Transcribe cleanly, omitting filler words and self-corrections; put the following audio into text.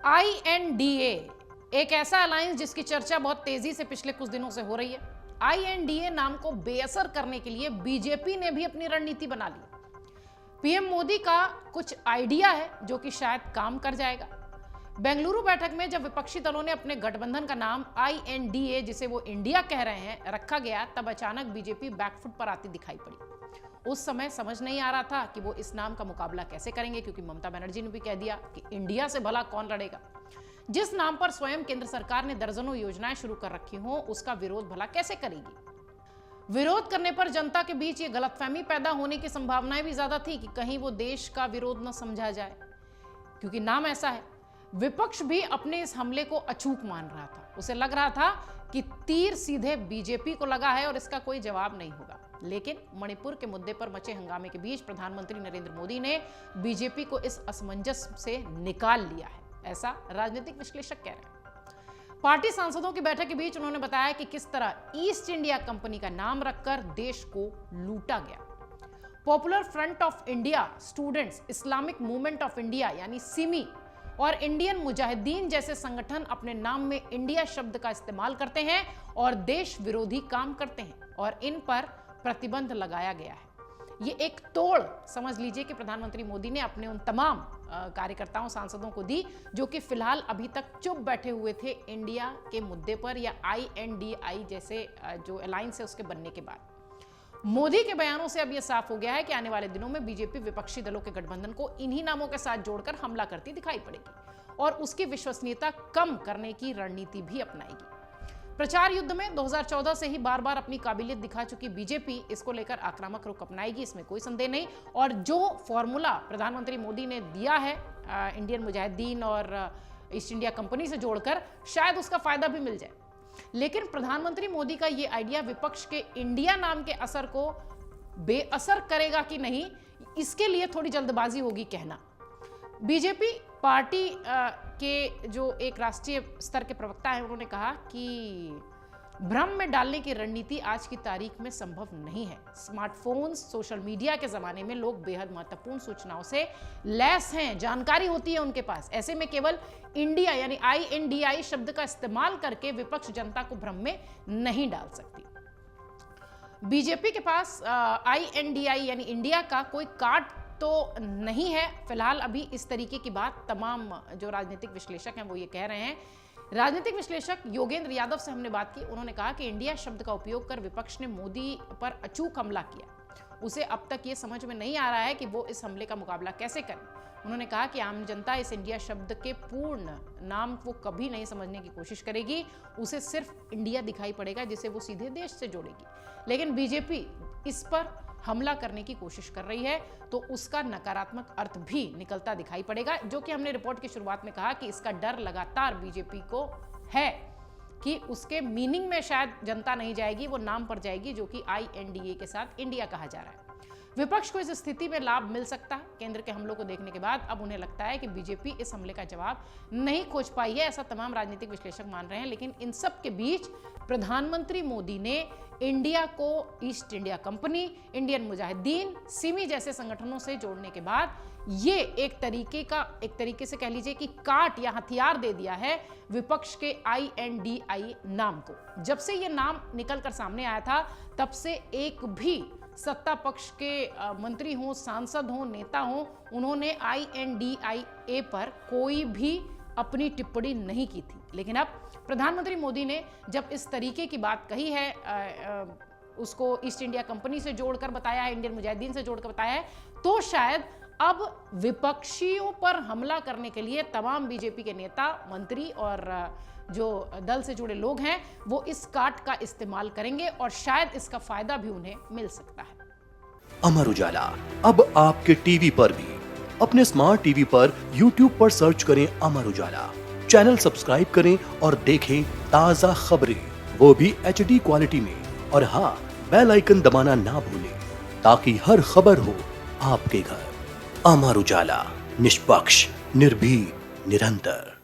INDA एक ऐसा alliance जिसकी चर्चा बहुत तेजी से पिछले कुछ दिनों से हो रही है। INDA नाम को बेअसर करने के लिए बीजेपी ने भी अपनी रणनीति बना ली। पीएम मोदी का कुछ आइडिया है जो कि शायद काम कर जाएगा। बेंगलुरु बैठक में जब विपक्षी दलों ने अपने गठबंधन का नाम INDA, जिसे वो इंडिया कह रहे हैं, रखा गया, तब अचानक बीजेपी बैकफुट पर आती दिखाई पड़ी। उस समय समझ नहीं आ रहा था कि वो इस नाम का मुकाबला कैसे करेंगे, क्योंकि ममता बनर्जी ने भी कह दिया कि इंडिया से भला कौन लड़ेगा। जिस नाम पर स्वयं केंद्र सरकार ने दर्जनों योजनाएं शुरू कर रखी हों, उसका विरोध भला कैसे करेगी। विरोध करने पर जनता के बीच ये गलतफहमी पैदा होने की संभावनाएं भी ज्यादा थी कि कहीं वो देश का विरोध न समझा जाए, क्योंकि नाम ऐसा है। विपक्ष भी अपने इस हमले को अचूक मान रहा था। उसे लग रहा था कि तीर सीधे बीजेपी को लगा है और इसका कोई जवाब नहीं होगा। लेकिन मणिपुर के मुद्दे पर मचे हंगामे के बीच प्रधानमंत्री नरेंद्र मोदी ने बीजेपी को इस असमंजस से निकाल लिया है, ऐसा राजनीतिक विश्लेषक कह रहे हैं। पार्टी सांसदों की बैठक के बीच उन्होंने बताया कि किस तरह ईस्ट इंडिया कंपनी का नाम रखकर देश को लूटा गया। Popular front of India, students, Islamic movement of India यानी सिमी और इंडियन मुजाहिदीन जैसे संगठन अपने नाम में इंडिया शब्द का इस्तेमाल करते हैं और देश विरोधी काम करते हैं, और इन पर प्रतिबंध लगाया गया है। ये एक तोड़ समझ लीजिए कि प्रधानमंत्री मोदी ने अपने उन तमाम कार्यकर्ताओं, सांसदों को दी जो कि फिलहाल अभी तक चुप बैठे हुए थे इंडिया के मुद्दे पर या INDA जैसे जो अलायंस है उसके बनने के बाद। मोदी के बयानों से अब यह साफ हो गया है कि आने वाले दिनों में बीजेपी विपक्षी दलों के गठबंधन को इन्हीं नामों के साथ जोड़कर हमला करती दिखाई पड़ेगी और उसकी विश्वसनीयता कम करने की रणनीति भी अपनाएगी। प्रचार युद्ध में 2014 से ही बार बार अपनी काबिलियत दिखा चुकी बीजेपी इसको लेकर आक्रामक रुख अपनाएगी, इसमें कोई संदेह नहीं। और जो फॉर्मूला प्रधानमंत्री मोदी ने दिया है इंडियन मुजाहिदीन और ईस्ट इंडिया कंपनी से जोड़कर, शायद उसका फायदा भी मिल जाए। लेकिन प्रधानमंत्री मोदी का यह आइडिया विपक्ष के इंडिया नाम के असर को बेअसर करेगा कि नहीं, इसके लिए थोड़ी जल्दबाजी होगी कहना। बीजेपी पार्टी के जो एक राष्ट्रीय स्तर के प्रवक्ता हैं, उन्होंने कहा कि भ्रम में डालने की रणनीति आज की तारीख में संभव नहीं है। स्मार्टफोन्स, सोशल मीडिया के जमाने में लोग बेहद महत्वपूर्ण सूचनाओं से लैस हैं, जानकारी होती है उनके पास। ऐसे में केवल इंडिया यानी INDA शब्द का इस्तेमाल करके विपक्ष जनता को भ्रम में नहीं डाल सकती। बीजेपी के पास INDA यानी इंडिया का कोई कार्ड तो नहीं है फिलहाल। अभी इस तरीके की बात तमाम जो राजनीतिक विश्लेषक हैं वो ये कह रहे हैं। राजनीतिक विश्लेषक योगेंद्र यादव से हमने बात की, उन्होंने कहा कि इंडिया शब्द का उपयोग कर विपक्ष ने मोदी पर अचूक हमला किया। उसे अब तक ये समझ में नहीं आ रहा है कि वो इस हमले का मुकाबला कैसे करें। उन्होंने कहा कि आम जनता इस इंडिया शब्द के पूर्ण नाम को कभी नहीं समझने की कोशिश करेगी, उसे सिर्फ इंडिया दिखाई पड़ेगा जिसे वो सीधे देश से जोड़ेगी। लेकिन बीजेपी इस पर हमला करने की कोशिश कर रही है तो उसका नकारात्मक अर्थ भी निकलता दिखाई पड़ेगा, जो कि हमने रिपोर्ट की शुरुआत में कहा कि इसका डर लगातार बीजेपी को है कि उसके मीनिंग में शायद जनता नहीं जाएगी, वो नाम पर जाएगी, जो कि INDA के साथ इंडिया कहा जा रहा है। विपक्ष को इस स्थिति में लाभ मिल सकता है। केंद्र के हमलों को देखने के बाद अब उन्हें लगता है कि बीजेपी इस हमले का जवाब नहीं खोज पाई है, ऐसा तमाम राजनीतिक विश्लेषक मान रहे हैं। लेकिन इन सब के बीच प्रधानमंत्री मोदी ने इंडिया को east India company, Indian Mujahideen, Simi जैसे संगठनों से जोड़ने के बाद ये एक तरीके से कह लीजिए कि काट या हथियार दे दिया है विपक्ष के INDA नाम को। जब से ये नाम निकलकर सामने आया था तब से एक भी सत्ता पक्ष के मंत्री हों, सांसद हों, नेता हों, उन्होंने INDA पर कोई भी अपनी टिप्पणी नहीं की थी। लेकिन अब प्रधानमंत्री मोदी ने जब इस तरीके की बात कही है, उसको ईस्ट इंडिया कंपनी से जोड़कर बताया है, इंडियन मुजाहिदीन से जोड़कर बताया है, तो शायद अब विपक्षियों पर हमला करने के लिए तमाम बीजेपी के नेता, मंत्री और जो दल से जुड़े लोग हैं वो इस काट का इस्तेमाल करेंगे और शायद इसका फायदा भी उन्हें मिल सकता है। अमर उजाला अब आपके टीवी पर भी। अपने स्मार्ट टीवी पर YouTube पर सर्च करें अमर उजाला, चैनल सब्सक्राइब करें और देखें ताजा खबरें, वो भी HD क्वालिटी में। और हाँ, बेल आइकन दबाना ना भूलें ताकि हर खबर हो आपके घर। अमर उजाला, निष्पक्ष, निर्भीक, निरंतर।